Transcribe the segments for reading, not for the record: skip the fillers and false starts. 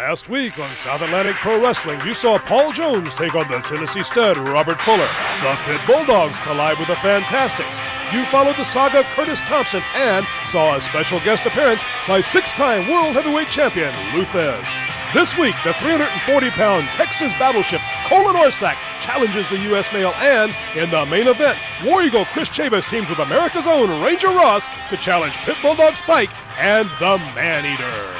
Last week on South Atlantic Pro Wrestling, you saw Paul Jones take on the Tennessee stud Robert Fuller. The Pit Bulldogs collide with the Fantastics. You followed the saga of Curtis Thompson and saw a special guest appearance by six-time World Heavyweight Champion Lou Thesz. This week, the 340-pound Texas battleship Colin Orsak challenges the U.S. male, and in the main event, War Eagle Chris Chavis teams with America's own Ranger Ross to challenge Pit Bulldog Spike and the Man-Eater.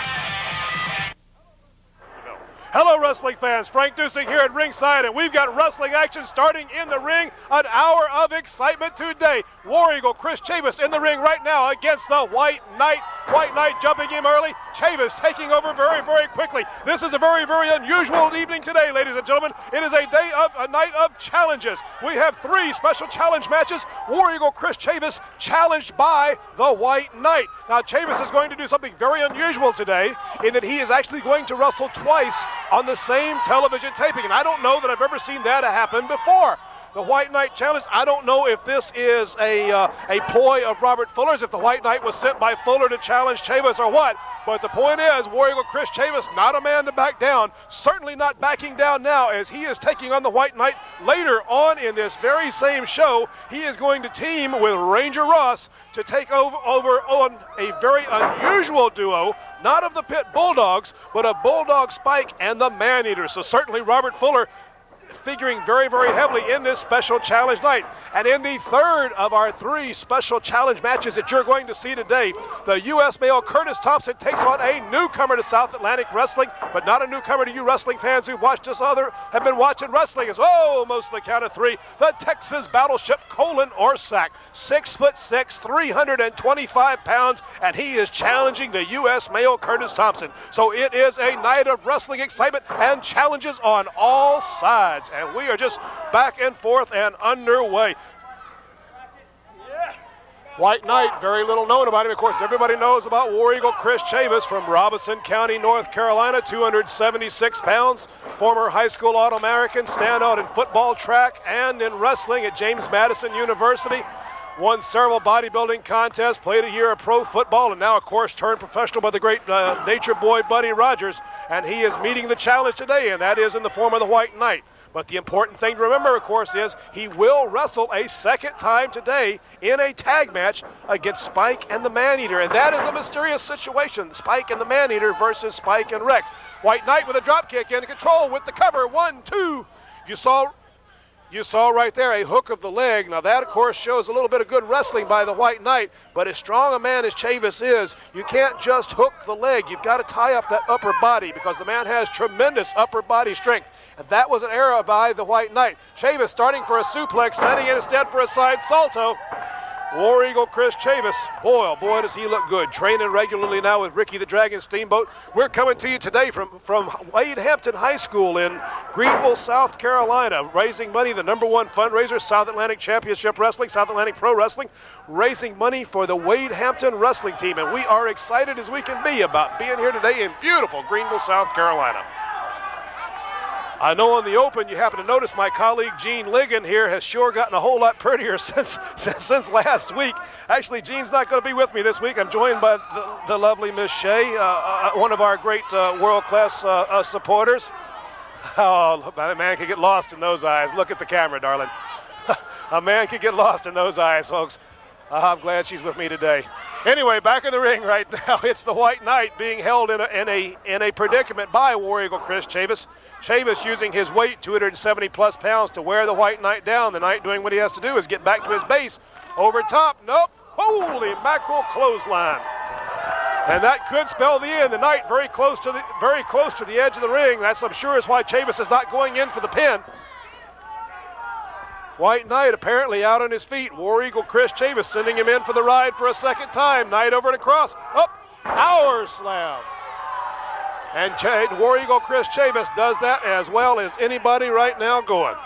Hello, wrestling fans. Frank Dusek here at ringside, and we've got wrestling action starting in the ring. An hour of excitement today. War Eagle Chris Chavis in the ring right now against the White Knight. White Knight jumping in early. Chavis taking over very, very quickly. This is a very, very unusual evening today, ladies and gentlemen. It is a night of challenges. We have three special challenge matches. War Eagle Chris Chavis challenged by the White Knight. Now, Chavis is going to do something very unusual today in that he is actually going to wrestle twice on the same television taping, and I don't know that I've ever seen that happen before. The White Knight challenge, I don't know if this is a ploy of Robert Fuller's, if the White Knight was sent by Fuller to challenge Chavis or what, but the point is, War Eagle Chris Chavis, not a man to back down, certainly not backing down now as he is taking on the White Knight later on in this very same show. He is going to team with Ranger Ross to take over on a very unusual duo, not of the Pit Bulldogs, but of Bulldog Spike and the Man-Eater. So certainly Robert Fuller figuring very, very heavily in this special challenge night. And in the third of our three special challenge matches that you're going to see today, the U.S. male Curtis Thompson takes on a newcomer to South Atlantic Wrestling, but not a newcomer to you wrestling fans who watched us have been watching wrestling as most of the count of three. The Texas battleship Colin Orsak, 6'6", 325 pounds, and he is challenging the U.S. male Curtis Thompson. So it is a night of wrestling excitement and challenges on all sides. And we are just back and forth and underway. White Knight, very little known about him. Of course, everybody knows about War Eagle Chris Chavis from Robinson County, North Carolina, 276 pounds, former high school All-American, standout in football, track, and in wrestling at James Madison University. Won several bodybuilding contests, played a year of pro football, and now, of course, turned professional by the great nature boy Buddy Rogers. And he is meeting the challenge today, and that is in the form of the White Knight. But the important thing to remember, of course, is he will wrestle a second time today in a tag match against Spike and the Man-Eater. And that is a mysterious situation, Spike and the Man-Eater versus Spike and Rex. White Knight with a drop kick in control with the cover. 1, 2. You saw right there a hook of the leg. Now that, of course, shows a little bit of good wrestling by the White Knight, but as strong a man as Chavis is, you can't just hook the leg. You've got to tie up that upper body because the man has tremendous upper body strength. And that was an error by the White Knight. Chavis starting for a suplex, setting in instead for a side salto. War Eagle Chris Chavis, boy, oh boy, does he look good. Training regularly now with Ricky the Dragon Steamboat. We're coming to you today from Wade Hampton High School in Greenville, South Carolina, raising money, the #1 fundraiser, South Atlantic Championship Wrestling, South Atlantic Pro Wrestling, raising money for the Wade Hampton Wrestling team. And we are excited as we can be about being here today in beautiful Greenville, South Carolina. I know on the open you happen to notice my colleague Gene Ligon here has sure gotten a whole lot prettier since last week. Actually, Gene's not going to be with me this week. I'm joined by the lovely Miss Shea, one of our great world-class supporters. Oh, a man could get lost in those eyes. Look at the camera, darling. A man could get lost in those eyes, folks. I'm glad she's with me today. Anyway, back in the ring right now, it's the White Knight being held in a predicament by War Eagle Chris Chavis. Chavis using his weight, 270-plus pounds, to wear the White Knight down. The Knight doing what he has to do is get back to his base. Over top, nope, holy mackerel clothesline. And that could spell the end. The Knight very close to the edge of the ring. That's, I'm sure, is why Chavis is not going in for the pin. White Knight apparently out on his feet. War Eagle Chris Chavis sending him in for the ride for a second time. Knight over and across. Up, power slam. And War Eagle Chris Chavis does that as well as anybody right now going.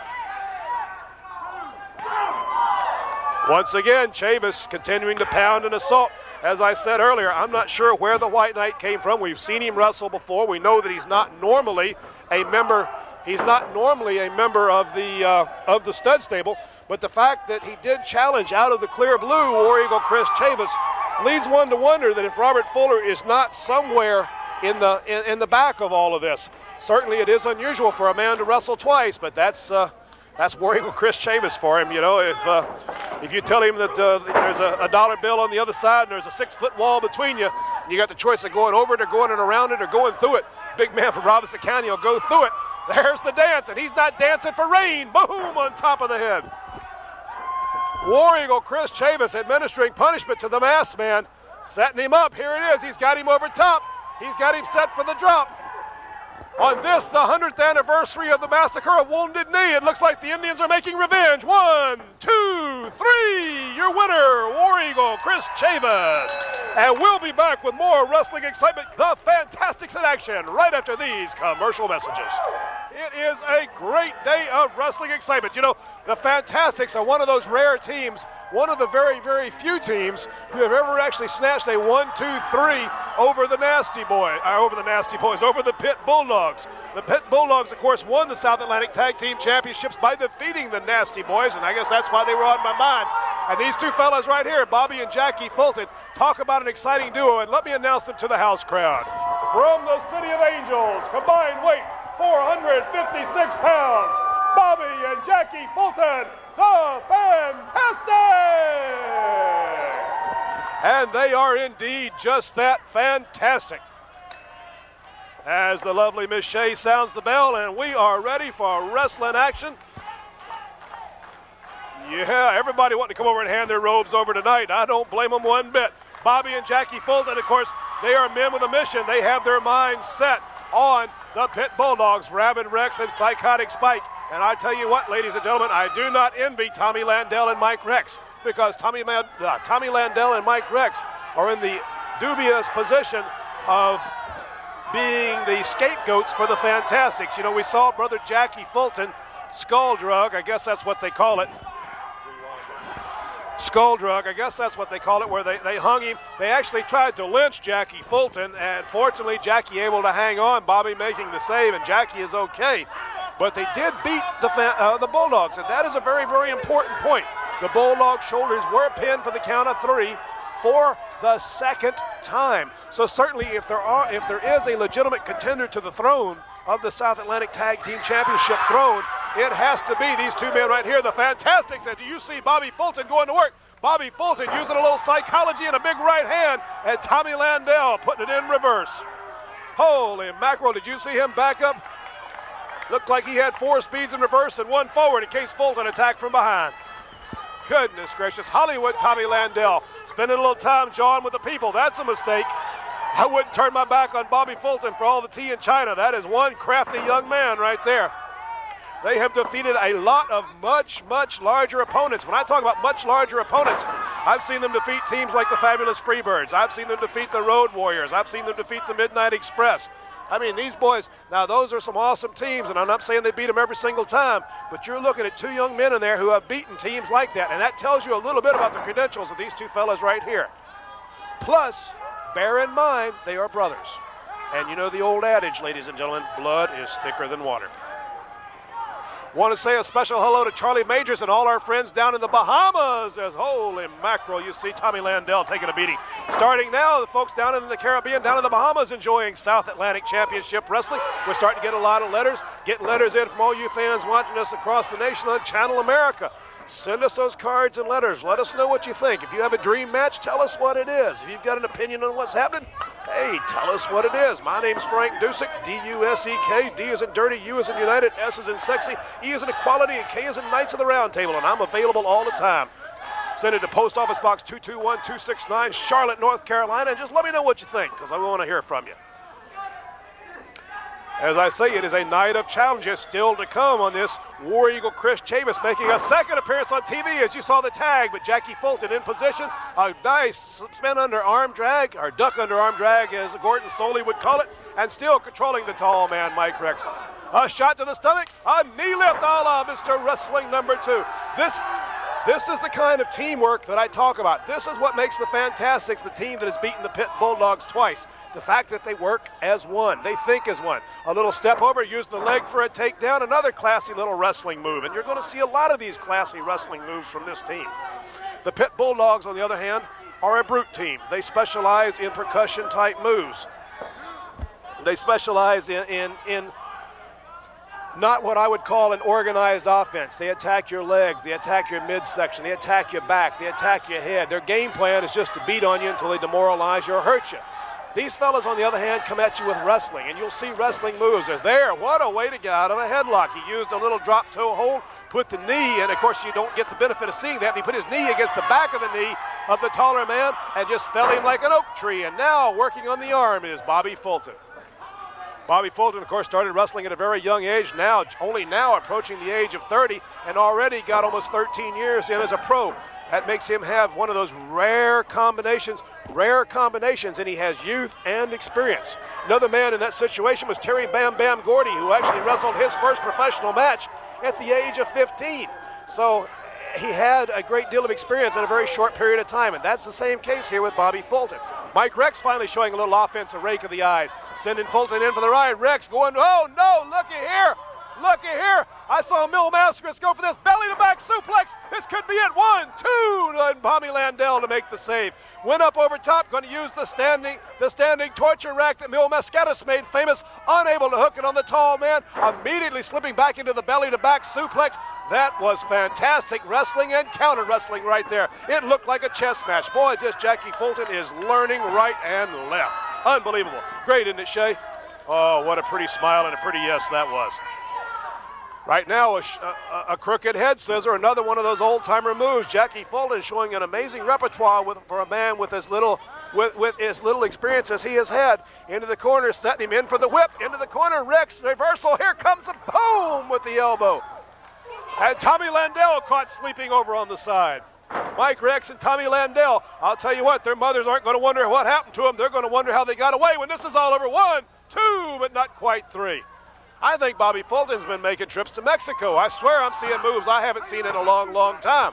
Once again, Chavis continuing to pound and assault. As I said earlier, I'm not sure where the White Knight came from. We've seen him wrestle before. We know that he's not normally a member. He's not normally a member of the stud stable, but the fact that he did challenge out of the clear blue War Eagle Chris Chavis leads one to wonder that if Robert Fuller is not somewhere in the back of all of this. Certainly it is unusual for a man to wrestle twice, but that's War Eagle Chris Chavis for him. You know, if you tell him that there's a dollar bill on the other side and there's a 6-foot wall between you, and you got the choice of going over it or going around it or going through it, big man from Robinson County will go through it. There's the dance, and he's not dancing for rain. Boom, on top of the head. War Eagle Chris Chavis administering punishment to the masked man, setting him up. Here it is. He's got him over top. He's got him set for the drop. On this, the 100th anniversary of the massacre of Wounded Knee, it looks like the Indians are making revenge. 1, 2, 3. Your winner, War Eagle Chris Chavis. And we'll be back with more wrestling excitement, the Fantastics in action, right after these commercial messages. It is a great day of wrestling excitement. You know, the Fantastics are one of those rare teams, one of the very, very few teams who have ever actually snatched a 1-2-3 over the Nasty Boys, over the Pit Bulldogs. The Pit Bulldogs, of course, won the South Atlantic Tag Team Championships by defeating the Nasty Boys, and I guess that's why they were on my mind. And these two fellas right here, Bobby and Jackie Fulton, talk about an exciting duo, and let me announce them to the house crowd. From the City of Angels, combined weight 456 pounds, Bobby and Jackie Fulton, the Fantastics! And they are indeed just that fantastic. As the lovely Miss Shea sounds the bell, and we are ready for wrestling action. Yeah, everybody wanting to come over and hand their robes over tonight. I don't blame them one bit. Bobby and Jackie Fulton, of course, they are men with a mission. They have their minds set on the Pit Bulldogs, Rabid Rex and Psychotic Spike. And I tell you what, ladies and gentlemen, I do not envy Tommy Landell and Mike Rex, because Tommy Landell and Mike Rex are in the dubious position of being the scapegoats for the Fantastics. You know, we saw Brother Jackie Fulton skull drug, I guess that's what they call it. Skull drug, I guess that's what they call it, where they hung him. They actually tried to lynch Jackie Fulton, and fortunately Jackie able to hang on, Bobby making the save, and Jackie is okay. But they did beat the Bulldogs, and that is a very, very important point. The Bulldog shoulders were pinned for the count of 3 for the second time. So certainly if there is a legitimate contender to the throne of the South Atlantic Tag Team Championship throne, it has to be these two men right here, the Fantastics. And you see Bobby Fulton going to work. Bobby Fulton using a little psychology and a big right hand, and Tommy Landell putting it in reverse. Holy mackerel, did you see him back up? Looked like he had 4 speeds in reverse and 1 forward in case Fulton attacked from behind. Goodness gracious, Hollywood Tommy Landell spending a little time jawing with the people. That's a mistake. I wouldn't turn my back on Bobby Fulton for all the tea in China. That is one crafty young man right there. They have defeated a lot of much, much larger opponents. When I talk about much larger opponents, I've seen them defeat teams like the Fabulous Freebirds. I've seen them defeat the Road Warriors. I've seen them defeat the Midnight Express. I mean, these boys, now those are some awesome teams, and I'm not saying they beat them every single time, but you're looking at 2 young men in there who have beaten teams like that, and that tells you a little bit about the credentials of these 2 fellas right here. Plus, bear in mind, they are brothers. And you know the old adage, ladies and gentlemen, blood is thicker than water. Want to say a special hello to Charlie Majors and all our friends down in the Bahamas, as holy mackerel, you see Tommy Landell taking a beating. Starting now, the folks down in the Caribbean, down in the Bahamas, enjoying South Atlantic Championship Wrestling. We're starting to get a lot of letters, getting letters in from all you fans watching us across the nation on Channel America. Send us those cards and letters. Let us know what you think. If you have a dream match, tell us what it is. If you've got an opinion on what's happening, hey, tell us what it is. My name's Frank Dusick, D-U-S-E-K. D is in dirty, U is in united, S is in sexy, E is in equality, and K is in Knights of the Round Table, and I'm available all the time. Send it to Post Office Box 221269, Charlotte, North Carolina, and just let me know what you think, because I want to hear from you. As I say, it is a night of challenges still to come on this War Eagle Chris Chavis making a second appearance on TV, as you saw the tag, but Jackie Fulton in position. A nice spin under arm drag, or duck under arm drag, as Gordon Soley would call it, and still controlling the tall man, Mike Rex. A shot to the stomach, a knee lift a la Mr. Wrestling number 2. This is the kind of teamwork that I talk about. This is what makes the Fantastics the team that has beaten the Pit Bulldogs twice. The fact that they work as one. They think as one. A little step over, using the leg for a takedown, another classy little wrestling move. And you're going to see a lot of these classy wrestling moves from this team. The Pit Bulldogs, on the other hand, are a brute team. They specialize in percussion-type moves. They specialize in not what I would call an organized offense. They attack your legs, they attack your midsection, they attack your back, they attack your head. Their game plan is just to beat on you until they demoralize you or hurt you. These fellas, on the other hand, come at you with wrestling, and you'll see wrestling moves. They're there. What a way to get out of a headlock. He used a little drop toe hold, put the knee, and of course you don't get the benefit of seeing that. And he put his knee against the back of the knee of the taller man and just fell him like an oak tree. And now working on the arm is Bobby Fulton. Bobby Fulton, of course, started wrestling at a very young age, only now approaching the age of 30, and already got almost 13 years in as a pro. That makes him have one of those rare combinations, and he has youth and experience. Another man in that situation was Terry Bam Bam Gordy, who actually wrestled his first professional match at the age of 15. So he had a great deal of experience in a very short period of time, and that's the same case here with Bobby Fulton. Mike Rex finally showing a little offense, a rake of the eyes, sending Fulton in for the ride. Rex going, oh no, looky here. Looky here. I saw Mil Mascaris go for this belly-to-back suplex. This could be it. 1, 2, and Bobby Landell to make the save. Went up over top, going to use the standing torture rack that Mil Mascaris made famous. Unable to hook it on the tall man. Immediately slipping back into the belly-to-back suplex. That was fantastic wrestling and counter wrestling right there. It looked like a chess match. Boy, just Jackie Fulton is learning right and left. Unbelievable. Great, isn't it, Shay? Oh, what a pretty smile and a pretty yes that was. Right now, a crooked head scissor, another one of those old-timer moves. Jackie Fulton showing an amazing repertoire for a man with as little experience as he has had. Into the corner, setting him in for the whip. Into the corner, Rex reversal. Here comes a boom with the elbow. And Tommy Landell caught sleeping over on the side. Mike Rex and Tommy Landell. I'll tell you what, their mothers aren't going to wonder what happened to them. They're going to wonder how they got away when this is all over. 1, 2, but not quite 3. I think Bobby Fulton's been making trips to Mexico. I swear I'm seeing moves I haven't seen in a long, long time.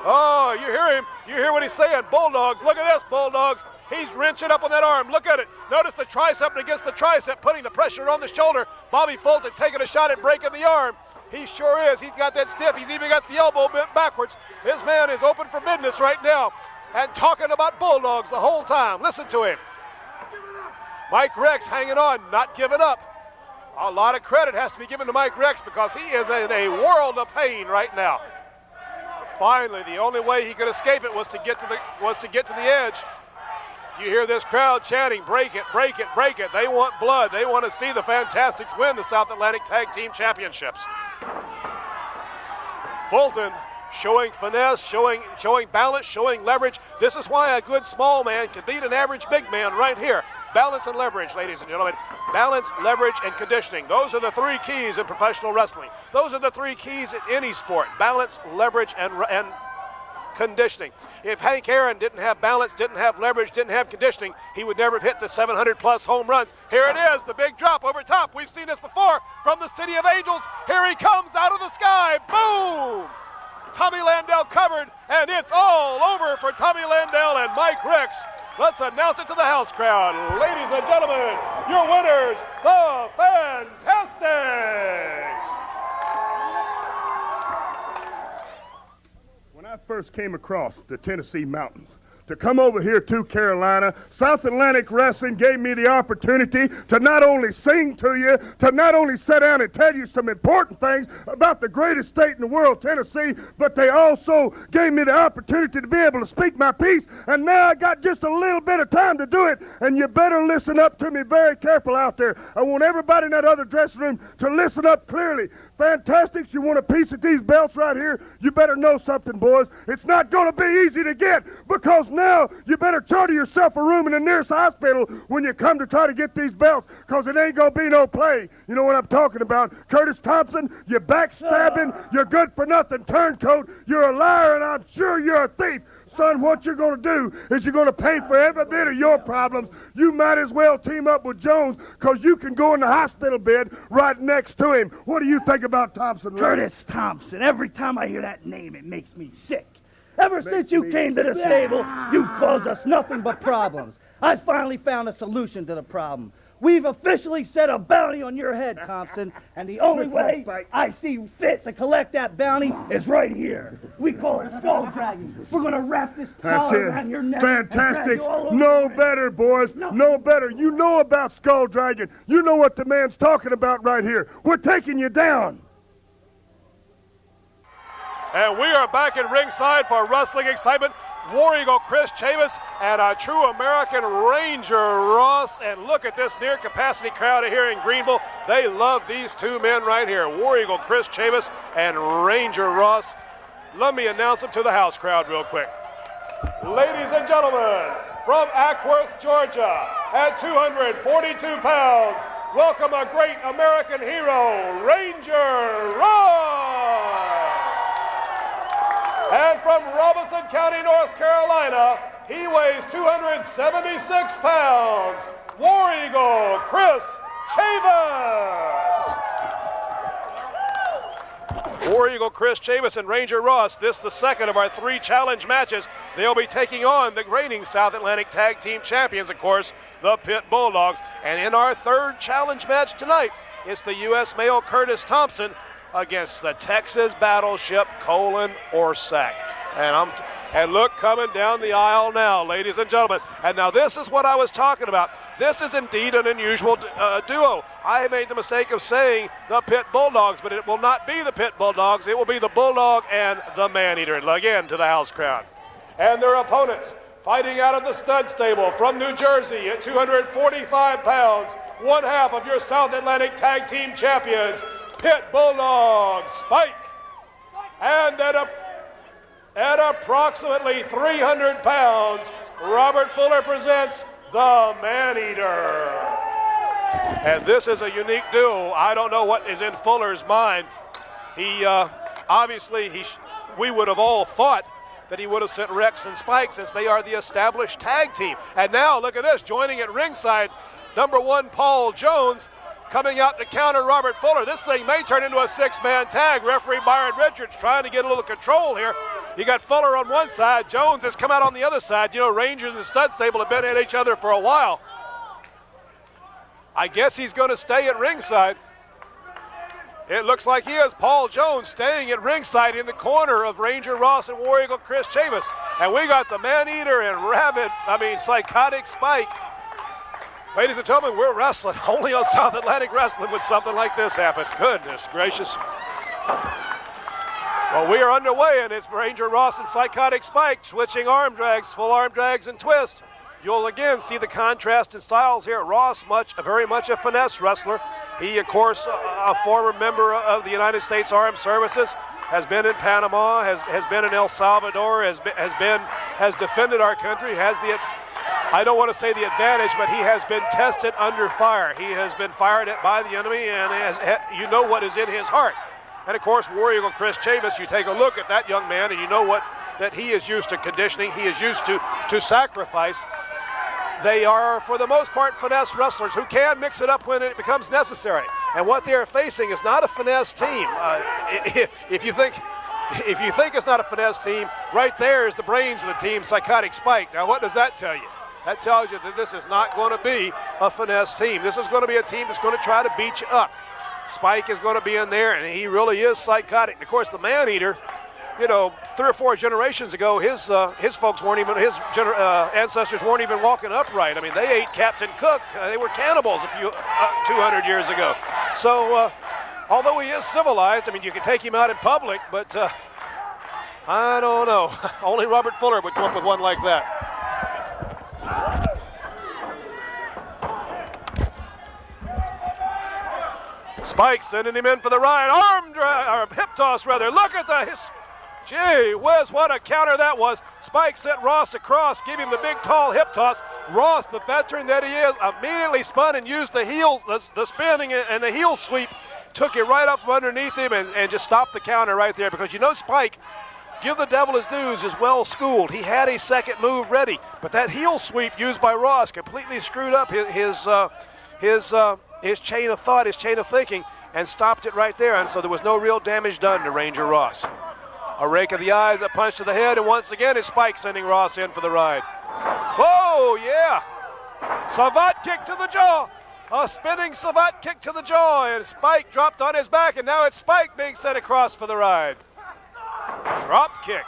Oh, you hear him. You hear what he's saying. Bulldogs. Look at this, Bulldogs. He's wrenching up on that arm. Look at it. Notice the tricep against the tricep, putting the pressure on the shoulder. Bobby Fulton taking a shot at breaking the arm. He sure is. He's got that stiff. He's even got the elbow bent backwards. This man is open for business right now and talking about Bulldogs the whole time. Listen to him. Mike Rex hanging on, not giving up. A lot of credit has to be given to Mike Rex because he is in a world of pain right now. Finally, the only way he could escape it was to get to the edge. You hear this crowd chanting, break it, break it, break it. They want blood. They want to see the Fantastics win the South Atlantic Tag Team Championships. Fulton showing finesse, showing balance, showing leverage. This is why a good small man can beat an average big man right here. Balance and leverage, ladies and gentlemen. Balance, leverage, and conditioning. Those are the 3 keys in professional wrestling. Those are the 3 keys in any sport. Balance, leverage, and conditioning. If Hank Aaron didn't have balance, didn't have leverage, didn't have conditioning, he would never have hit the 700-plus home runs. Here it is, the big drop over top. We've seen this before from the City of Angels. Here he comes out of the sky. Boom! Tommy Landell covered, and it's all over for Tommy Landell and Mike Rex. Let's announce it to the house crowd. Ladies and gentlemen, your winners, the Fantastics. When I first came across the Tennessee mountains, to come over here to Carolina, South Atlantic Wrestling gave me the opportunity to not only sing to you, to not only sit down and tell you some important things about the greatest state in the world, Tennessee, but they also gave me the opportunity to be able to speak my piece, and now I got just a little bit of time to do it, and you better listen up to me very careful out there. I want everybody in that other dressing room to listen up clearly. Fantastics, you want a piece of these belts right here? You better know something, boys. It's not going to be easy to get, because now you better charter yourself a room in the nearest hospital when you come to try to get these belts, because it ain't going to be no play. You know what I'm talking about. Curtis Thompson, you're backstabbing, you're good-for-nothing turncoat, you're a liar, and I'm sure you're a thief. Son, what you're going to do is you're going to pay for every bit of your problems. You might as well team up with Jones, because you can go in the hospital bed right next to him. What do you think about Thompson? Curtis Thompson. Every time I hear that name, it makes me sick. Ever since you came to the stable, you've caused us nothing but problems. I finally found a solution to the problem. We've officially set a bounty on your head, Thompson, and the only way I see fit to collect that bounty is right here. We call it skull dragging. We're going to wrap this collar around your neck. Fantastic. No better, boys. No better. You know about skull dragging. You know what the man's talking about right here. We're taking you down. And we are back in ringside for wrestling excitement. War Eagle Chris Chavis and a true American Ranger Ross. And look at this near capacity crowd here in Greenville. They love these two men right here, War Eagle Chris Chavis and Ranger Ross. Let me announce them to the house crowd real quick. Ladies and gentlemen, from Ackworth, Georgia, at 242 pounds, welcome a great American hero, Ranger Ross. And from Robeson County, North Carolina, he weighs 276 pounds, War Eagle Chris Chavis. War Eagle Chris Chavis and Ranger Ross, this the second of our 3 challenge matches. They'll be taking on the reigning South Atlantic Tag Team Champions, of course, the Pit Bulldogs. And in our 3rd challenge match tonight, it's the U.S. male Curtis Thompson against the Texas battleship Colin Orsak. And look, coming down the aisle now, ladies and gentlemen. And now this is what I was talking about. This is indeed an unusual duo. I made the mistake of saying the Pit Bulldogs, but it will not be the Pit Bulldogs. It will be the Bulldog and the Maneater. And again, to the house crowd. And their opponents, fighting out of the stud stable from New Jersey at 245 pounds, one half of your South Atlantic Tag Team Champions, Pit Bulldog Spike. And at approximately 300 pounds, Robert Fuller presents the Maneater. And this is a unique duo. I don't know what is in Fuller's mind. He obviously, we would have all thought that he would have sent Rex and Spike since they are the established tag team. And now look at this, joining at ringside, number 1 Paul Jones, coming out to counter Robert Fuller. This thing may turn into a 6-man tag. Referee Byron Richards trying to get a little control here. You got Fuller on one side. Jones has come out on the other side. You know, Rangers and Stud Stable have been at each other for a while. I guess he's going to stay at ringside. It looks like he is. Paul Jones staying at ringside in the corner of Ranger Ross and War Eagle Chris Chavis. And we got the Maneater and Psychotic Spike. Ladies and gentlemen, we're wrestling. Only on South Atlantic Wrestling would something like this happen. Goodness gracious. Well, we are underway, and it's Ranger Ross and Psychotic Spike switching arm drags, full arm drags, and twist. You'll again see the contrast in styles here. Ross, very much a finesse wrestler. He, of course, a former member of the United States Armed Services, has been in Panama, has been in El Salvador, has defended our country, has the, I don't want to say the advantage, but he has been tested under fire. He has been fired at by the enemy, and you know what is in his heart. And of course, War Eagle Chris Chavis, you take a look at that young man, and you know that he is used to conditioning. He is used to sacrifice. They are, for the most part, finesse wrestlers who can mix it up when it becomes necessary. And what they are facing is not a finesse team. If you think it's not a finesse team, right there is the brains of the team, Psychotic Spike. Now, what does that tell you? That tells you that this is not going to be a finesse team. This is going to be a team that's going to try to beat you up. Spike is going to be in there, and he really is psychotic. And of course, the Maneater, you know, 3 or 4 generations ago, his folks weren't even, his ancestors weren't even walking upright. I mean, they ate Captain Cook. They were cannibals 200 years ago. So, although he is civilized, I mean, you can take him out in public, but I don't know. Only Robert Fuller would come up with one like that. Spike sending him in for the ride. Hip toss rather. Look at the gee whiz, what a counter that was. Spike sent Ross across, gave him the big tall hip toss. Ross, the veteran that he is, immediately spun and used the heels, the spinning and the heel sweep. Took it right up from underneath him and just stopped the counter right there, because you know Spike, give the devil his dues, is well schooled. He had a second move ready, but that heel sweep used by Ross completely screwed up his chain of thought, his chain of thinking, and stopped it right there. And so there was no real damage done to Ranger Ross. A rake of the eyes, a punch to the head, and once again it's Spike sending Ross in for the ride. Whoa, yeah. Savate kick to the jaw. A spinning savate kick to the jaw, and Spike dropped on his back, and now it's Spike being sent across for the ride. Drop kick.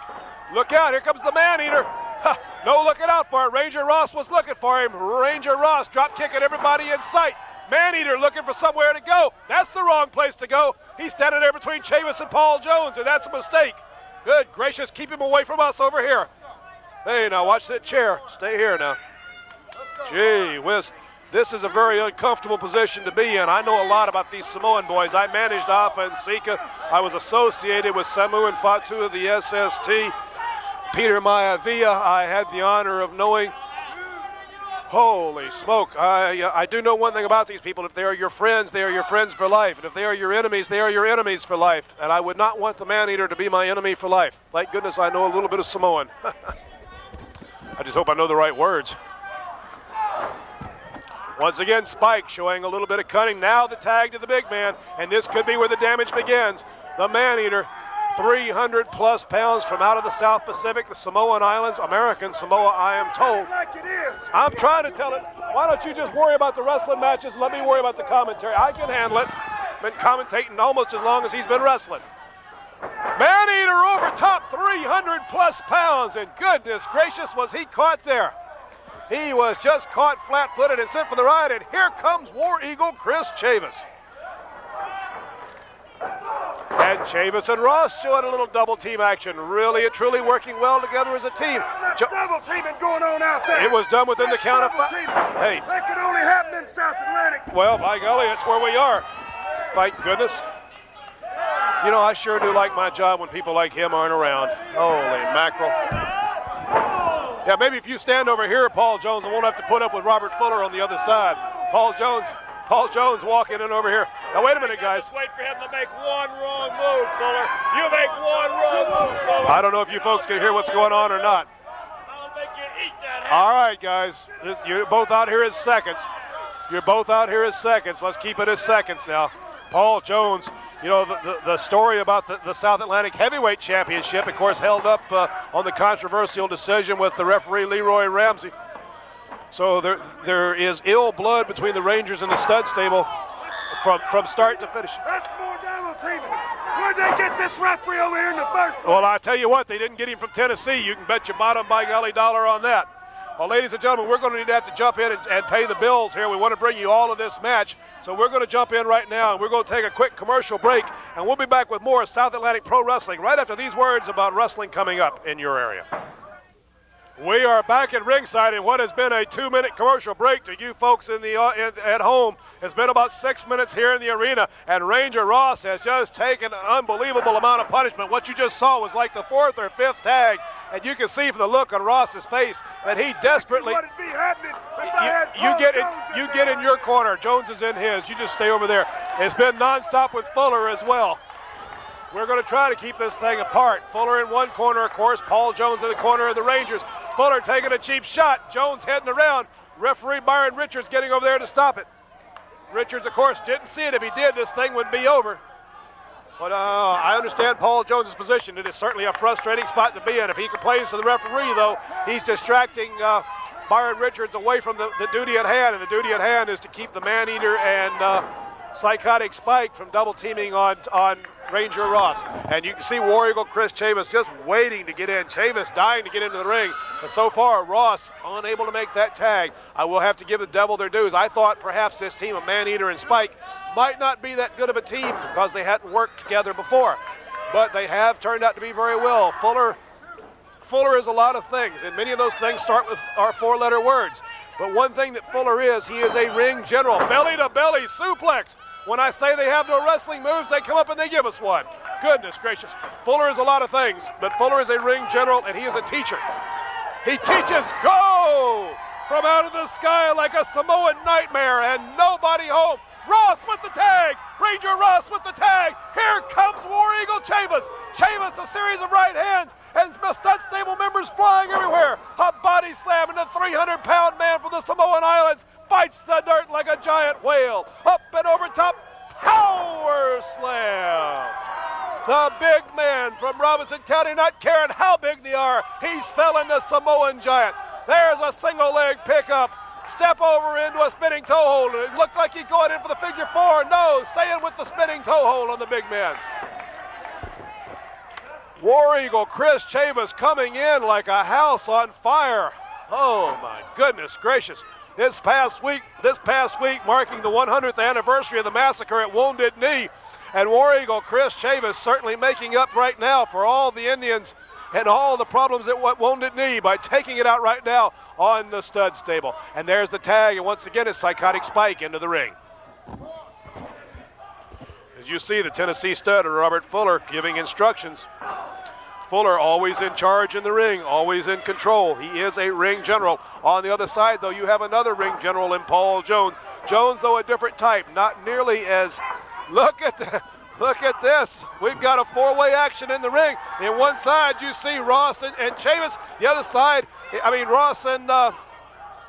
Look out, here comes the man-eater. Ha, no looking out for it. Ranger Ross was looking for him. Ranger Ross drop kicking everybody in sight. Man-eater looking for somewhere to go. That's the wrong place to go. He's standing there between Chavis and Paul Jones, and that's a mistake. Good gracious, keep him away from us over here. Hey, now watch that chair. Stay here now. Gee whiz. This is a very uncomfortable position to be in. I know a lot about these Samoan boys. I managed Afa and Sika. I was associated with Samu and Fatu of the SST. Peter Maivia, I had the honor of knowing. Holy smoke. I do know one thing about these people. If they are your friends, they are your friends for life. And if they are your enemies, they are your enemies for life. And I would not want the man-eater to be my enemy for life. Thank goodness I know a little bit of Samoan. I just hope I know the right words. Once again, Spike showing a little bit of cunning. Now the tag to the big man, and this could be where the damage begins. The man-eater, 300-plus pounds from out of the South Pacific, the Samoan Islands, American Samoa, I am told. Like it is. I'm trying to tell it. Why don't you just worry about the wrestling matches and let me worry about the commentary? I can handle it. Been commentating almost as long as he's been wrestling. Man-eater over top, 300-plus pounds, and goodness gracious, was he caught there. He was just caught flat-footed and sent for the ride, and here comes War Eagle Chris Chavis. And Chavis and Ross showing a little double team action. Really and truly working well together as a team. Double teaming going on out there. It was done within the count of five. Hey. That can only happen in South Atlantic. Well, by golly, that's where we are. Thank goodness. You know, I sure do like my job when people like him aren't around. Holy mackerel. Yeah, maybe if you stand over here, Paul Jones, I won't have to put up with Robert Fuller on the other side. Paul Jones walking in over here. Now, wait a minute, guys. Just wait for him to make one wrong move, Fuller. You make one wrong move, Fuller. I don't know if you folks can hear what's going on or not. I'll make you eat that. All right, guys. You're both out here as seconds. Let's keep it as seconds now. Paul Jones, you know, the story about the South Atlantic Heavyweight Championship, of course, held up on the controversial decision with the referee Leroy Ramsey. So there is ill blood between the Rangers and the stud stable from start to finish. That's more double teaming. Where'd they get this referee over here in the first place? Well, I tell you what, they didn't get him from Tennessee. You can bet your bottom by golly dollar on that. Well, ladies and gentlemen, we're going to need to have to jump in and pay the bills here. We want to bring you all of this match. So we're going to jump in right now, and we're going to take a quick commercial break, and we'll be back with more South Atlantic Pro Wrestling right after these words about wrestling coming up in your area. We are back at ringside in what has been a 2-minute commercial break to you folks at home. It's been about 6 minutes here in the arena, and Ranger Ross has just taken an unbelievable amount of punishment. What you just saw was like the 4th or 5th tag, and you can see from the look on Ross's face that he desperately. What'd be happening? You get in your corner. Jones is in his. You just stay over there. It's been nonstop with Fuller as well. We're going to try to keep this thing apart. Fuller in one corner, of course. Paul Jones in the corner of the Rangers. Fuller taking a cheap shot. Jones heading around. Referee Byron Richards getting over there to stop it. Richards, of course, didn't see it. If he did, this thing would be over. But I understand Paul Jones' position. It is certainly a frustrating spot to be in. If he complains to the referee, though, he's distracting Byron Richards away from the duty at hand. And the duty at hand is to keep the man-eater and psychotic Spike from double teaming on Ranger Ross. And you can see War Eagle Chris Chavis just waiting to get in. Chavis dying to get into the ring. And so far, Ross unable to make that tag. I will have to give the devil their dues. I thought perhaps this team of Man-Eater and Spike might not be that good of a team because they hadn't worked together before. But they have turned out to be very well. Fuller is a lot of things, and many of those things start with our 4-letter words. But one thing that Fuller is, he is a ring general. Belly-to-belly suplex. When I say they have no wrestling moves, they come up and they give us one. Goodness gracious. Fuller is a lot of things, but Fuller is a ring general, and he is a teacher. He teaches go from out of the sky like a Samoan nightmare, and nobody home. Ross with the tag. Ranger Ross with the tag. Here comes War Eagle Chavis. Chavis, a series of right hands, and stunt stable members flying everywhere. A body slam, and the 300-pound man from the Samoan Islands bites the dirt like a giant whale. Up and over top, power slam. The big man from Robinson County, not caring how big they are, he's felling the Samoan giant. There's a single leg pickup. Step over into a spinning toe hold. It looked like he'd going in for the figure four. No, staying with the spinning toe hold on the big man. War Eagle Chris Chavis coming in like a house on fire. Oh my goodness gracious. This past week marking the 100th anniversary of the massacre at Wounded Knee. And War Eagle Chris Chavis certainly making up right now for all the Indians and all the problems at Wounded Knee by taking it out right now on the stud stable. And there's the tag, and once again it's Psychotic Spike into the ring. As you see, the Tennessee stud, Robert Fuller, giving instructions. Fuller always in charge in the ring, always in control. He is a ring general. On the other side, though, you have another ring general in Paul Jones. Jones, though, a different type, not nearly as, look at this. We've got a four-way action in the ring. In one side, you see Ross and Chavis. The other side, Ross and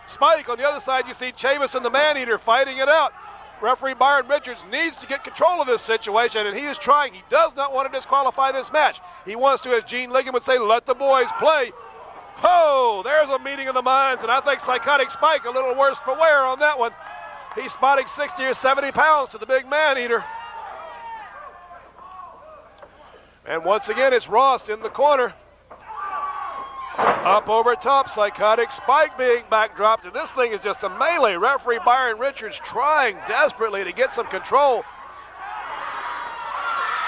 Spike. On the other side, you see Chavis and the Man-Eater fighting it out. Referee Byron Richards needs to get control of this situation, and he is trying. He does not want to disqualify this match. He wants to, as Gene Ligon would say, let the boys play. Oh, there's a meeting of the minds, and I think Psychotic Spike a little worse for wear on that one. He's spotting 60 or 70 pounds to the big Man-Eater. And once again, it's Ross in the corner. Up over top, Psychotic Spike being backdropped, and this thing is just a melee. Referee Byron Richards trying desperately to get some control.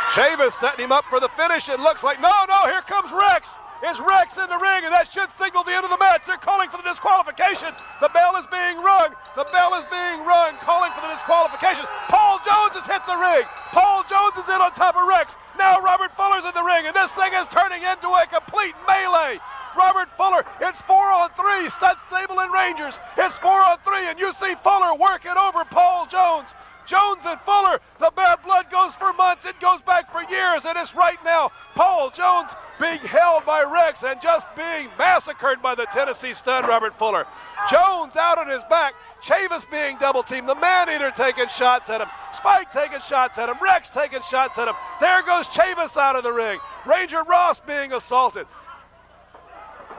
Chavis setting him up for the finish. It looks like, no, here comes Rex. It's Rex in the ring, and that should signal the end of the match. They're calling for the disqualification. The bell is being rung. Calling for the disqualification. Paul Jones has hit the ring. Paul Jones is in on top of Rex. Now Robert Fuller's in the ring, and this thing is turning into a complete melee. Robert Fuller, it's 4-on-3, stud stable and Rangers. It's 4-on-3, and you see Fuller working over Paul Jones. Jones and Fuller, the bad blood goes for months, it goes back for years, and it's right now Paul Jones being held by Rex and just being massacred by the Tennessee stud Robert Fuller. Jones out on his back, Chavis being double teamed, the Man-Eater taking shots at him, Spike taking shots at him, Rex taking shots at him. There goes Chavis out of the ring. Ranger Ross being assaulted.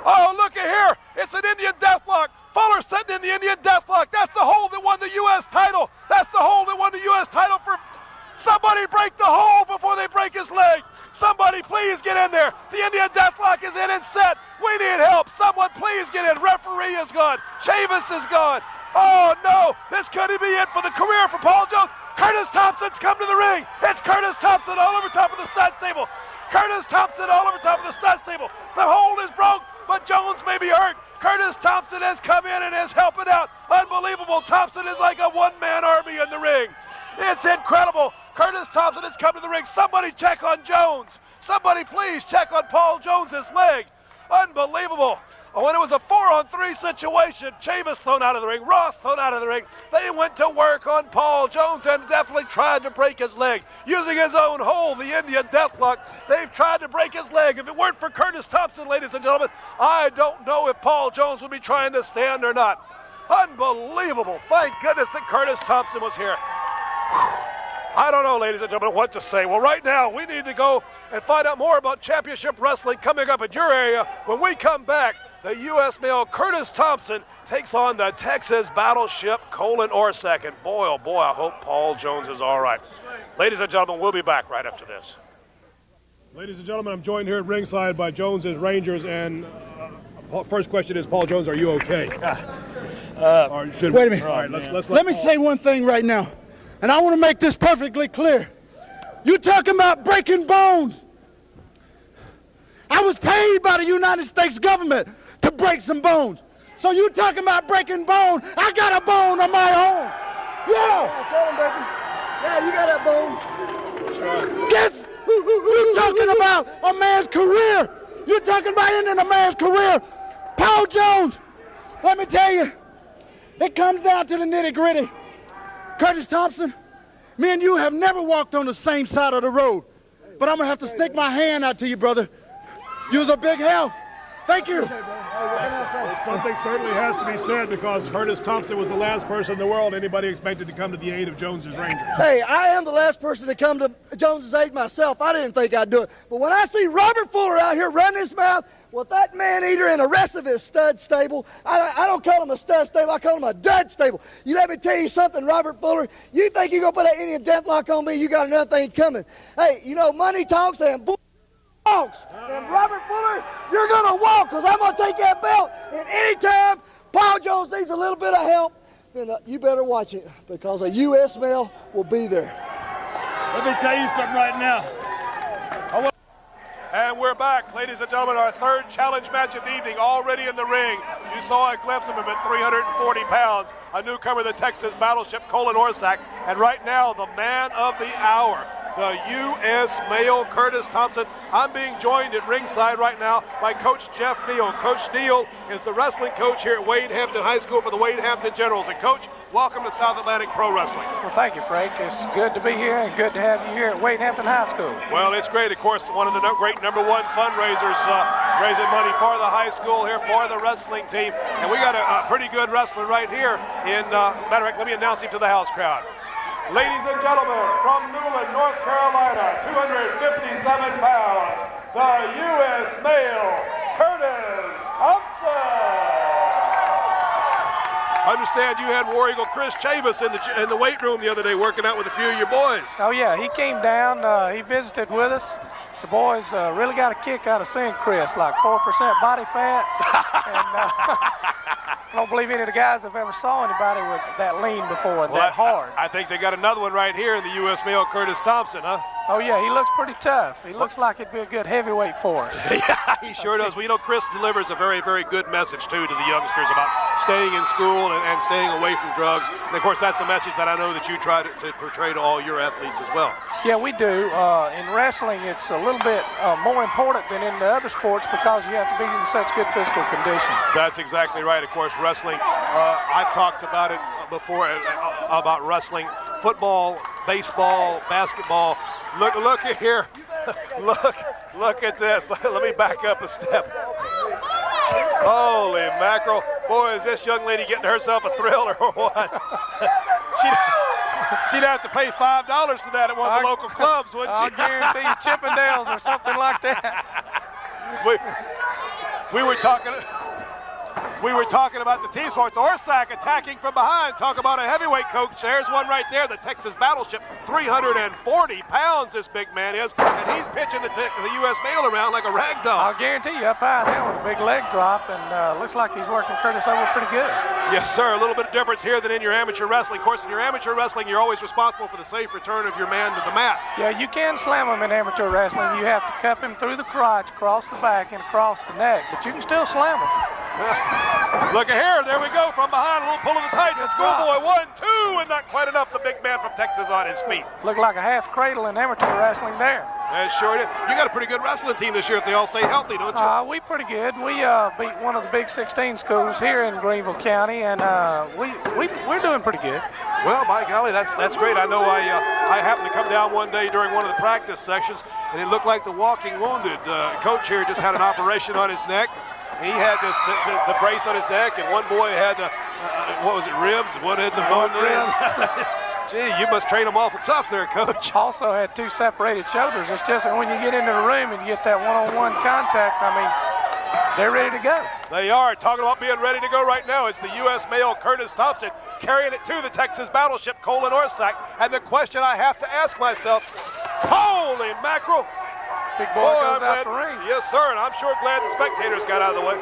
Oh, look at here. It's an Indian deathlock. Fuller sitting in the Indian deathlock. That's the hold that won the U.S. title. For somebody break the hold before they break his leg. Somebody please get in there. The Indian deathlock is in and set. We need help. Someone please get in. Referee is gone. Chavis is gone. Oh, no. This could be it for the career for Paul Jones. Curtis Thompson's come to the ring. It's Curtis Thompson all over top of the stud stable. The hold is broke, but Jones may be hurt. Curtis Thompson has come in and is helping out. Unbelievable. Thompson is like a one-man army in the ring. It's incredible. Curtis Thompson has come to the ring. Somebody check on Jones. Somebody please check on Paul Jones's leg. Unbelievable. When it was a 4-on-3 situation, Chavis thrown out of the ring, Ross thrown out of the ring. They went to work on Paul Jones and definitely tried to break his leg. Using his own hold, the Indian deathlock, they've tried to break his leg. If it weren't for Curtis Thompson, ladies and gentlemen, I don't know if Paul Jones would be trying to stand or not. Unbelievable. Thank goodness that Curtis Thompson was here. I don't know, ladies and gentlemen, what to say. Well, right now, we need to go and find out more about championship wrestling coming up in your area. When we come back, the U.S. male Curtis Thompson takes on the Texas battleship Colin Orsak. And boy, oh boy, I hope Paul Jones is all right. Ladies and gentlemen, we'll be back right after this. Ladies and gentlemen, I'm joined here at ringside by Jones's Rangers. And first question is, Paul Jones, are you okay? Wait a minute. All right, let me say one thing right now. And I want to make this perfectly clear. You talking about breaking bones. I was paid by the United States government to break some bones. So you talking about breaking bone, I got a bone of my own. Yeah. Tell him, baby. Yeah, you got that bone. This, you talking about a man's career. You're talking about ending a man's career. Paul Jones, let me tell you, it comes down to the nitty-gritty. Curtis Thompson, me and you have never walked on the same side of the road. But I'm going to have to stick my hand out to you, brother. You was a big help. Thank you. Something certainly has to be said, because Curtis Thompson was the last person in the world anybody expected to come to the aid of Jones's Rangers. Hey, I am the last person to come to Jones's aid myself. I didn't think I'd do it. But when I see Robert Fuller out here running his mouth, Well, that man-eater and the rest of his stud stable, I don't call him a stud stable, I call him a dud stable. You let me tell you something, Robert Fuller. You think you're going to put that Indian deathlock on me, you got another thing coming. Hey, you know, money talks and bull talks. And Robert Fuller, you're going to walk, because I'm going to take that belt. And anytime Paul Jones needs a little bit of help, then you better watch it, because a U.S. male will be there. Let me tell you something right now. And we're back, ladies and gentlemen, our third challenge match of the evening, already in the ring. You saw a glimpse of him at 340 pounds, a newcomer, the Texas battleship, Colin Orsak. And right now, the man of the hour, the U.S. male, Curtis Thompson. I'm being joined at ringside right now by Coach Jeff Neal. Coach Neal is the wrestling coach here at Wade Hampton High School for the Wade Hampton Generals. And Coach, welcome to South Atlantic Pro Wrestling. Well, thank you, Frank. It's good to be here and good to have you here at Wade Hampton High School. Well, it's great. Of course, one of the great #1 fundraisers, raising money for the high school here for the wrestling team. And we got a pretty good wrestler right here. Matter of fact, let me announce him to the house crowd. Ladies and gentlemen, from Newland, North Carolina, 257 pounds, the U.S. male, Curtis Thompson. I understand you had War Eagle Chris Chavis in the weight room the other day working out with a few of your boys. Oh, yeah, he came down. He visited with us. The boys really got a kick out of seeing Chris, like 4% body fat. And I don't believe any of the guys have ever saw anybody with that lean before, that hard. I think they got another one right here in the U.S. male, Curtis Thompson, huh? Oh, yeah, he looks pretty tough. He looks like he'd be a good heavyweight for us. Yeah, he sure does. Well, you know, Chris delivers a very, very good message, too, to the youngsters about staying in school and staying away from drugs. And, of course, that's a message that I know that you try to portray to all your athletes as well. Yeah, we do. In wrestling, it's a little bit more important than in the other sports because you have to be in such good physical condition. That's exactly right. Of course, wrestling, I've talked about it before, about wrestling, football, baseball, basketball. Look at here. Look at this. Let me back up a step. Holy mackerel. Boy, is this young lady getting herself a thrill or what? She'd have to pay $5 for that at one of the local clubs, wouldn't she? I'll guarantee you Chippendales or something like that. We were talking about the team sports. Orsak attacking from behind. Talk about a heavyweight coach. There's one right there, the Texas battleship. 340 pounds this big man is, and he's pitching the U.S. male around like a rag doll. I'll guarantee you up high now with a big leg drop, and looks like he's working Curtis over pretty good. Yes, sir. A little bit of difference here than in your amateur wrestling. Of course, in your amateur wrestling, you're always responsible for the safe return of your man to the mat. Yeah, you can slam him in amateur wrestling. You have to cup him through the crotch, across the back, and across the neck, but you can still slam him. Look at here, there we go, from behind, a little pull of the tights, a schoolboy, 1, 2, and not quite enough, the big man from Texas on his feet. Looked like a half cradle in amateur wrestling there. That sure did. You got a pretty good wrestling team this year if they all stay healthy, don't you? We pretty good. We beat one of the big 16 schools here in Greenville County, and we're doing pretty good. Well, by golly, that's great. I know I happened to come down one day during one of the practice sections, and it looked like the walking wounded coach here just had an operation on his neck. He had the brace on his neck, and one boy had ribs, and one had the bone ribs. Gee, you must train them awful tough there, Coach. Also had 2 separated shoulders. It's just that when you get into the room and you get that one-on-one contact, I mean, they're ready to go. They are. Talking about being ready to go right now. It's the U.S. male, Curtis Thompson, carrying it to the Texas battleship, Colin Orsak. And the question I have to ask myself, holy mackerel. Big boy goes out the ring. Yes, sir, and I'm sure glad the spectators got out of the way.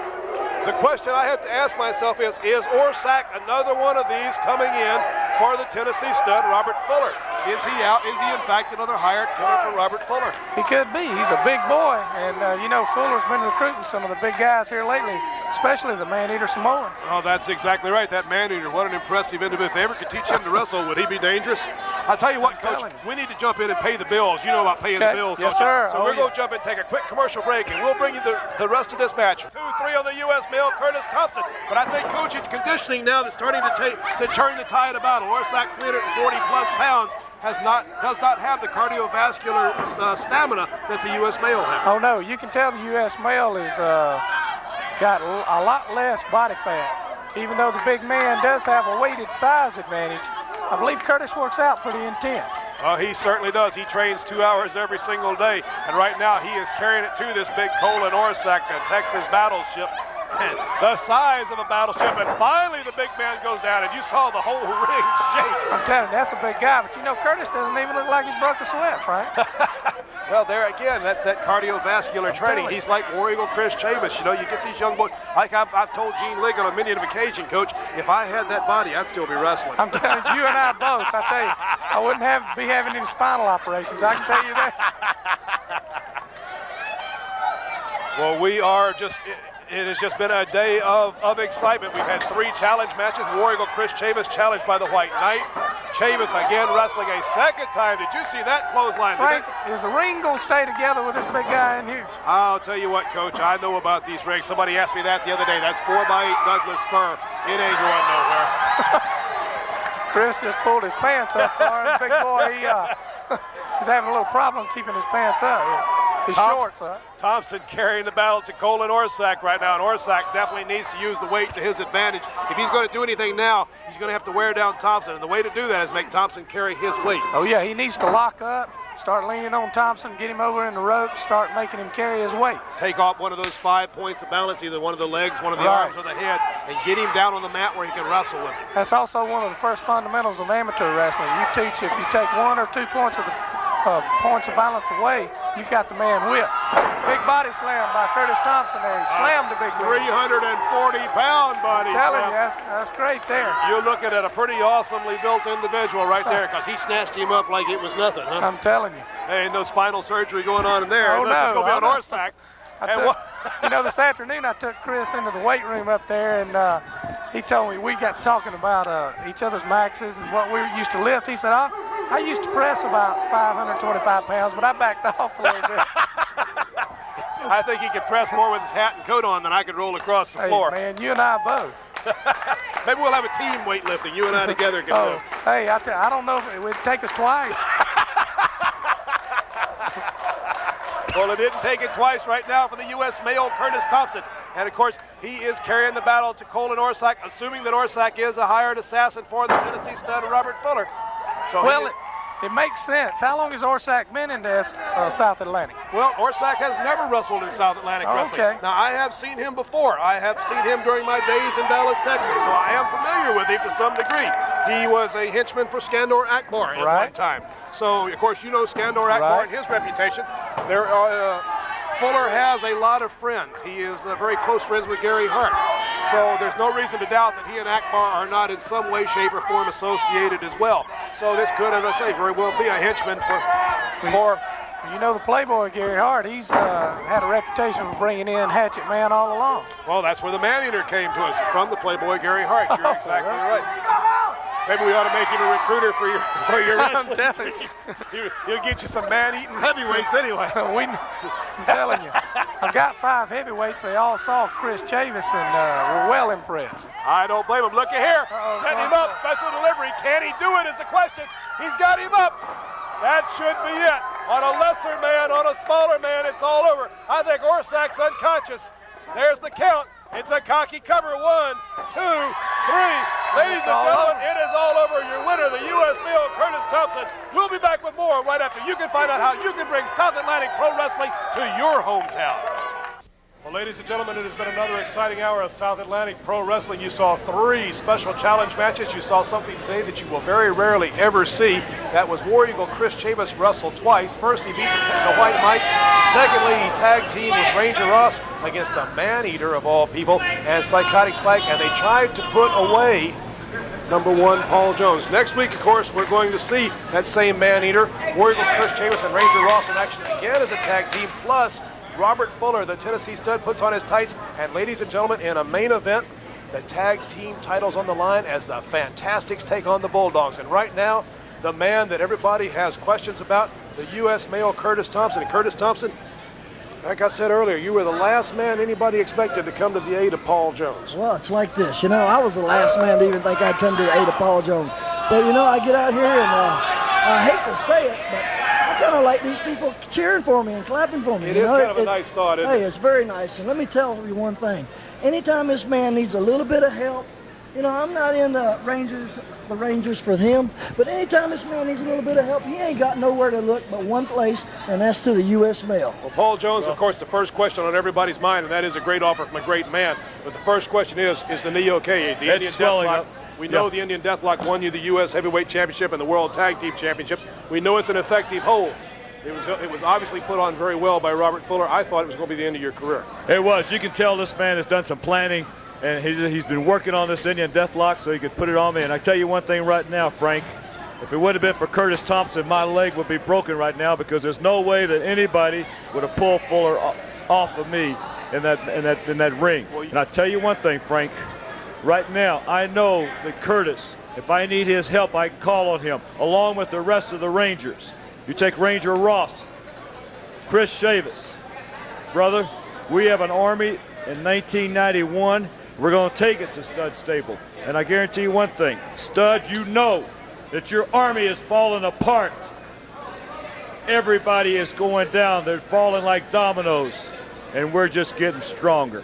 The question I have to ask myself is Orsak another one of these coming in for the Tennessee stud, Robert Fuller? Is he out? Is he, in fact, another hired killer for Robert Fuller? He could be. He's a big boy, and, you know, Fuller's been recruiting some of the big guys here lately, especially the man-eater Samoan. Oh, that's exactly right, that man-eater. What an impressive individual. If they ever could teach him to wrestle, would he be dangerous? I'll tell you what, Coach, we need to jump in and pay the bills. You know about paying the bills, yes, sir. So we're going to jump in and take a quick commercial break, and we'll bring you the rest of this match. 2-3 on the U.S. male, Curtis Thompson. But I think, Coach, it's conditioning now that's starting to turn the tide of battle. Orsak, 340-plus pounds, does not have the cardiovascular stamina that the U.S. male has. Oh, no. You can tell the U.S. male is got a lot less body fat. Even though the big man does have a weighted size advantage, I believe Curtis works out pretty intense. He certainly does. He trains 2 hours every single day, and right now he is carrying it to this big Colin Orsak, the Texas battleship. And the size of a battleship, and finally the big man goes down, and you saw the whole ring shake. I'm telling you, that's a big guy, but you know, Curtis doesn't even look like he's broke a sweat, Frank. Well, there again, that's that cardiovascular training. He's like War Eagle Chris Chavis. You know, you get these young boys, like I've told Gene Ligon on many an occasion, Coach, if I had that body, I'd still be wrestling. I'm telling you, you and I both, I tell you, I wouldn't be having any spinal operations, I can tell you that. Well, we are just... It has just been a day of excitement. We've had 3 challenge matches. War Eagle Chris Chavis challenged by the White Knight. Chavis again wrestling a second time. Did you see that clothesline? Frank, is the ring going to stay together with this big guy in here? I'll tell you what, Coach, I know about these rings. Somebody asked me that the other day. That's 4x8 Douglas fir. It ain't going nowhere. Chris just pulled his pants up for him. Big boy, he's having a little problem keeping his pants up. His shorts up. Thompson carrying the battle to Colin Orsak right now, and Orsak definitely needs to use the weight to his advantage. If he's going to do anything now, he's going to have to wear down Thompson, and the way to do that is make Thompson carry his weight. Oh yeah, he needs to lock up, start leaning on Thompson, get him over in the ropes, start making him carry his weight. Take off one of those 5 points of balance, either one of the legs, one of the arms, or the head, and get him down on the mat where he can wrestle with him. That's also one of the first fundamentals of amateur wrestling. You teach if you take 1 or 2 points of the points of balance away, you've got the man whipped. Big body slam by Curtis Thompson there. He slammed the big 340-pound body slam. Telling you, that's great there. You're looking at a pretty awesomely built individual right there, because he snatched him up like it was nothing, huh? I'm telling you. Hey, no spinal surgery going on in there. Oh, unless it's going to be on Orsak. You know, this afternoon I took Chris into the weight room up there, and he told me, we got talking about each other's maxes and what we used to lift. He said, I used to press about 525 pounds, but I backed off a little bit. I think he could press more with his hat and coat on than I could roll across the floor. Man, you and I both. Maybe we'll have a team weightlifting. You and I together can do it. Hey, I don't know if it would take us twice. Well, it didn't take it twice right now for the U.S. male Curtis Thompson. And, of course, he is carrying the battle to Colin Orsak, assuming that Orsak is a hired assassin for the Tennessee stud Robert Fuller. So well, it makes sense. How long has Orsak been in this South Atlantic? Well, Orsak has never wrestled in South Atlantic wrestling. Okay. Now, I have seen him before. I have seen him during my days in Dallas, Texas, so I am familiar with him to some degree. He was a henchman for Skandor Akbar at one time. So, of course, you know Skandor Akbar and his reputation. Fuller has a lot of friends. He is very close friends with Gary Hart. So there's no reason to doubt that he and Akbar are not in some way, shape, or form associated as well. So this could, as I say, very well be a henchman for you know, the Playboy Gary Hart, he's had a reputation for bringing in Hatchet Man all along. Well, that's where the Man-Eater came to us, from the Playboy Gary Hart. You're exactly right. Maybe we ought to make him a recruiter for your wrestling. I'm telling you. He'll get you some man-eating heavyweights anyway. I'm telling you. I've got 5 heavyweights. They all saw Chris Chavis and were well impressed. I don't blame him. Look at here. Setting him up. Special delivery. Can he do it is the question. He's got him up. That should be it. On a lesser man, on a smaller man, it's all over. I think Orsak's unconscious. There's the count. It's a cocky cover. 1, 2, 3. Ladies and gentlemen, it is all over. Your winner, the U.S. male Curtis Thompson. We'll be back with more right after you can find out how you can bring South Atlantic Pro Wrestling to your hometown. Well, ladies and gentlemen, it has been another exciting hour of South Atlantic Pro Wrestling. You saw 3 special challenge matches. You saw something today that you will very rarely ever see. That was War Eagle Chris Chavis wrestled twice. First, he beat the White Knight. Secondly, he tag teamed with Ranger Ross against the Man-Eater of all people and Psychotic Spike, and they tried to put away #1 Paul Jones. Next week, of course, we're going to see that same Man-Eater, War Eagle Chris Chavis and Ranger Ross in action again as a tag team, plus Robert Fuller, the Tennessee stud, puts on his tights. And ladies and gentlemen, in a main event, the tag team titles on the line as the Fantastics take on the Bulldogs. And right now, the man that everybody has questions about, the U.S. male Curtis Thompson. And Curtis Thompson, like I said earlier, you were the last man anybody expected to come to the aid of Paul Jones. Well, it's like this. You know, I was the last man to even think I'd come to the aid of Paul Jones. But, you know, I get out here and I hate to say it, but I kind of like these people cheering for me and clapping for me. It is kind of a nice thought, isn't it? Hey, it's very nice. And let me tell you one thing. Anytime this man needs a little bit of help, You know, I'm not in the Rangers for him, but anytime this man needs a little bit of help, he ain't got nowhere to look but one place, and that's to the U.S. mail. Well, Paul Jones, of course, the first question on everybody's mind, and that is a great offer from a great man. But the first question is the knee okay? The Indian Deathlock. We know the Indian Deathlock won you the U.S. Heavyweight Championship and the World Tag Team Championships. We know it's an effective hold. It was obviously put on very well by Robert Fuller. I thought it was going to be the end of your career. It was. You can tell this man has done some planning, and he's been working on this Indian Deathlock so he could put it on me. And I tell you one thing right now, Frank, if it would have been for Curtis Thompson, my leg would be broken right now because there's no way that anybody would have pulled Fuller off of me in that ring. And I tell you one thing, Frank, right now I know that Curtis, if I need his help, I can call on him, along with the rest of the Rangers. You take Ranger Ross, Chris Chavis. Brother, we have an army in 1991. We're going to take it to Stud Stable. And I guarantee you one thing, Stud, you know that your army is falling apart. Everybody is going down. They're falling like dominoes. And we're just getting stronger.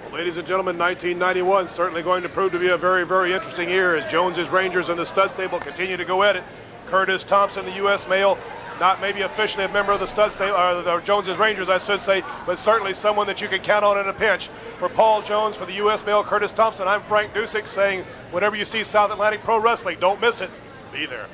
Well, ladies and gentlemen, 1991 certainly going to prove to be a very, very interesting year as Jones's Rangers and the Stud Stable continue to go at it. Curtis Thompson, the U.S. male, not maybe officially a member of the Stud Stable, or Jones's Rangers, I should say, but certainly someone that you can count on in a pinch. For Paul Jones, for the U.S. male, Curtis Thompson, I'm Frank Dusek saying, whenever you see South Atlantic Pro Wrestling, don't miss it. Be there.